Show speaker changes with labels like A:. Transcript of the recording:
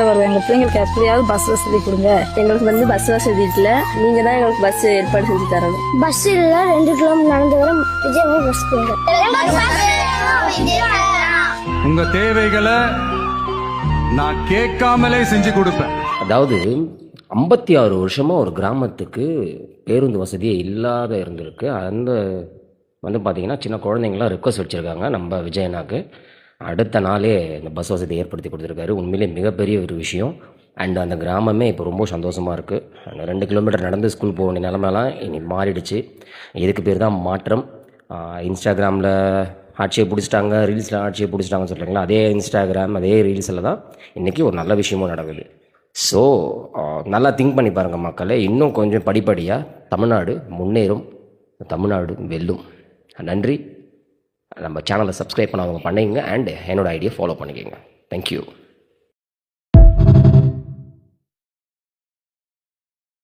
A: வருவோம். எங்கள் பிள்ளைங்களுக்கு எப்படியாவது பஸ் வசதி கொடுங்க.
B: எங்களுக்கு பஸ் வசதி இல்லை, நீங்கள் தான் எங்களுக்கு பஸ் ஏற்பாடு செஞ்சு தரணும்.
C: பஸ் இல்லை, 2 கிலோமீட்டர் நடந்து வர விஜயபுரம் பஸ் கொடுங்க.
D: உங்க தேவைகளை நான் கேட்காமலே செஞ்சு கொடுப்பேன்.
E: அதாவது 56 வருஷமாக ஒரு கிராமத்துக்கு பேருந்து வசதியே இல்லாத இருந்திருக்கு. அந்த பார்த்திங்கன்னா சின்ன குழந்தைங்களாம் ரிக்வஸ்ட் வச்சுருக்காங்க நம்ம விஜயனாக்கு. அடுத்த நாளே இந்த பஸ் வசதி ஏற்படுத்தி கொடுத்துருக்காரு. உண்மையிலே மிகப்பெரிய ஒரு விஷயம். அண்ட் அந்த கிராமமே இப்போ ரொம்ப சந்தோஷமாக இருக்குது. அந்த 2 கிலோமீட்டர் நடந்து ஸ்கூல் போக வேண்டிய நிலமெல்லாம் இனி மாறிடுச்சு. இதுக்கு பேர் தான் மாற்றம். இன்ஸ்டாகிராமில் ஆட்சியை பிடிச்சிட்டாங்க, ரீல்ஸில் ஆட்சியை பிடிச்சிட்டாங்கன்னு சொல்கிறாங்களா, அதே இன்ஸ்டாகிராம் அதே ரீல்ஸில் தான் இன்றைக்கி ஒரு நல்ல விஷயமும் நடக்குது. ஸோ நல்லா திங்க் பண்ணி பாருங்கள் மக்களே. இன்னும் கொஞ்சம் படிப்படியாக தமிழ்நாடு முன்னேறும், தமிழ்நாடு வெல்லும். நன்றி. நம்ம சேனலை சப்ஸ்கிரைப் பண்ணாதவங்க பண்ணிங்க அண்ட் என்னோடய ஐடியா ஃபாலோ பண்ணிக்கோங்க. தேங்க்யூ.